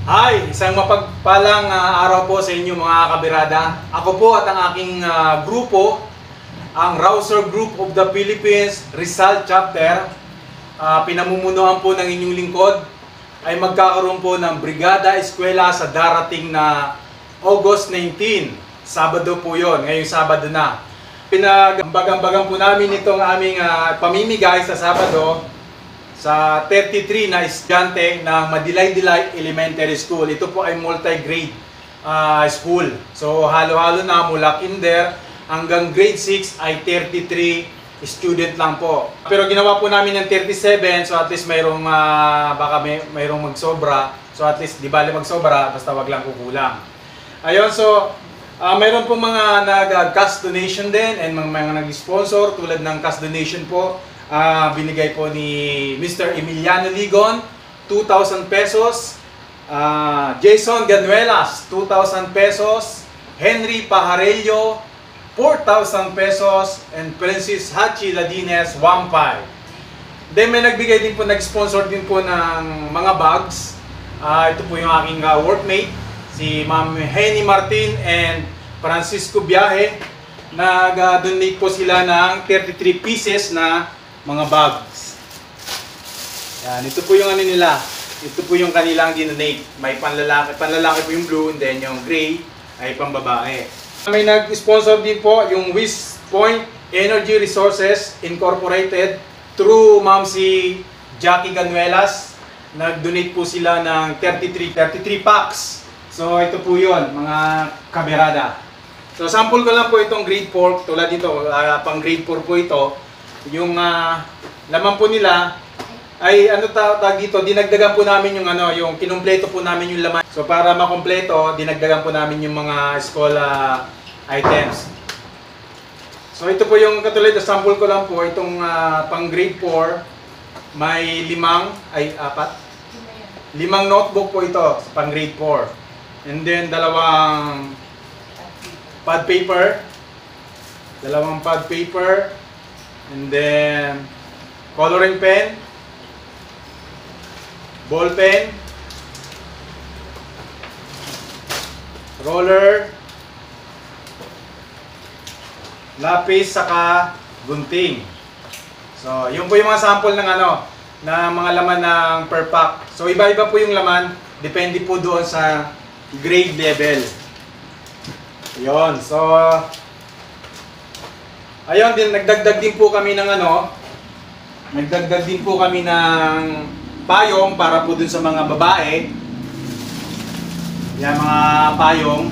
Hi! Isang mapagpalang araw po sa inyo mga kabirada. Ako po at ang aking grupo, ang Rouser Group of the Philippines Rizal Chapter, pinamumunuan po ng inyong lingkod, ay magkakaroon po ng Brigada Eskwela sa darating na August 19. Sabado po yon, ngayong Sabado na. Pinag-ambagan po namin itong aming pamimigay sa Sabado sa 33 na estudyante ng Madilay-Dilay Elementary School. Ito po ay multi-grade school. So halo-halo na mula kinder hanggang grade 6 ay 33 student lang po. Pero ginawa po namin ng 37, so at least mayroong baka mayroong magsobra. So at least di bali magsobra, basta wag lang kukulang. Ayun, so mayroon po mga nag-cash donation din and mga nag-sponsor tulad ng cash donation po. Binigay po ni Mr. Emiliano Ligon, 2,000 pesos. Jason Ganuelas, 2,000 pesos. Henry Pajarello, 4,000 pesos. And Francis Hachi Ladines, 1,500. Then may nagbigay din po, nag-sponsor din po ng mga bags. Ito po yung aking workmate, si Ma'am Henny Martin and Francisco Biahe. Nag-donate po sila ng 33 pieces na mga bags. Yan, ito po yung ano nila. Ito po yung kanilang dinonate. May panlalaki po yung blue, and then yung gray ay pambabae. May nag-sponsor din po yung West Point Energy Resources Incorporated through Ma'am si Jackie Ganuelas. Nag-donate po sila ng 33 packs. So ito po yun, mga kamerada. So sample ko lang po itong grade 4. Tulad dito, pang grade 4 po ito. Yung laman po nila ay ano tawag dito, dinagdagan po namin yung yung kinumpleto po namin yung laman. So para makompleto, dinagdagan po namin yung mga school items. So ito po yung katulad, sample ko lang po itong pang grade 4, may 5 notebook po ito sa pang grade 4. And then dalawang pad paper, and then coloring pen, ball pen, roller, lapis, saka gunting. So, yun po yung mga sample ng na mga laman ng per pack. So, iba-iba po yung laman, depende po doon sa grade level. Yun. So, ayun din, nagdagdag din po kami ng payong para po dun sa mga babae. Yan, mga payong.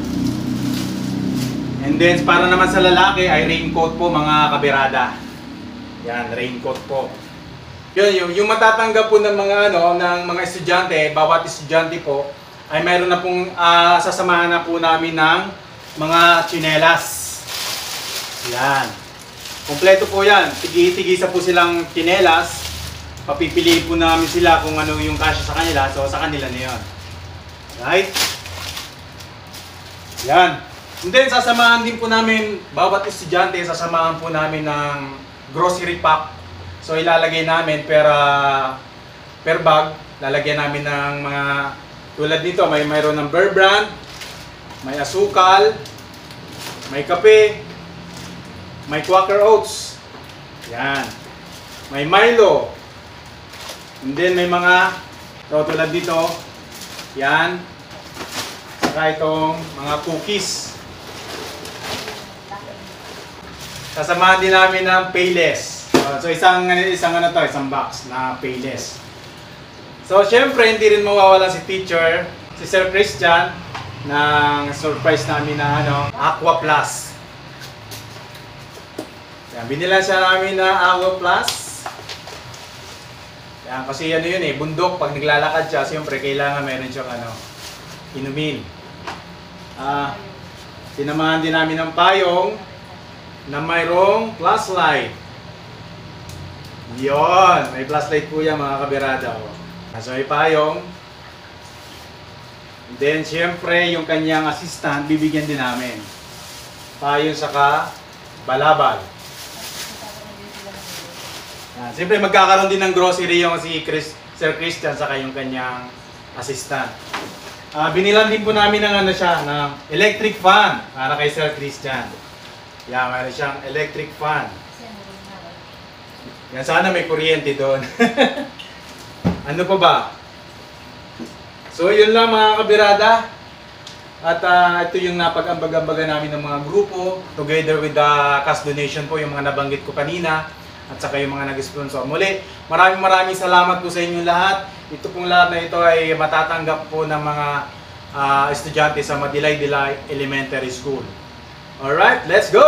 And then para naman sa lalaki ay raincoat po mga kabirada. Yan, raincoat po. Yun, yung matatanggap po ng mga ng mga estudyante, bawat estudyante po ay mayroon na pong sasamahan na po namin ng mga tsinelas. Yan. Kompleto po yan. Tigi-tigisa po silang tsinelas. Papipiliin po namin sila kung ano yung kasya sa kanila. So, sa kanila na yun. Right? Yan. And then, sasamahan din po namin, bawat estudyante, sasamahan po namin ng grocery pack. So, ilalagay namin per bag. Lalagyan namin ng mga, tulad nito, mayroon ng Bear Brand, may asukal, may kape, may Quaker Oats. Yan. May Milo. And then may mga tulad dito. Yan. Saka itong mga cookies. Sasamahan din namin ng Payless. So isang box na Payless. So syempre hindi rin mawawala si teacher, si Sir Christian, ng surprise namin na Aqua Plus. Yan, binilan siya namin na Aqua Plus. Yan, kasi yun bundok, pag naglalakad siya, siyempre kailangan meron siyang inumin. Sinamahan din namin ng payong na mayroong flashlight. Yon, may flashlight po yan mga kabirada. So may payong. Then, siyempre, yung kanyang assistant, bibigyan din namin. Payong saka balabal. Siyempre, magkakaroon din ng grocery yung si Sir Christian saka yung kanyang assistant. Binilan din po namin ng ano siya, ng electric fan para kay Sir Christian. Yan, meron siyang electric fan. Yan, sana may kuryente doon. Ano pa ba? So, yun lang mga kabirada. At ito yung napag-ambag-ambaga namin ng mga grupo together with the cash donation po, yung mga nabanggit ko kanina at saka yung mga nag-sponsor. Muli, maraming salamat po sa inyo lahat. Ito pong lahat na ito ay matatanggap po ng mga estudyante sa Madilay-Dilay Elementary School. Alright, let's go!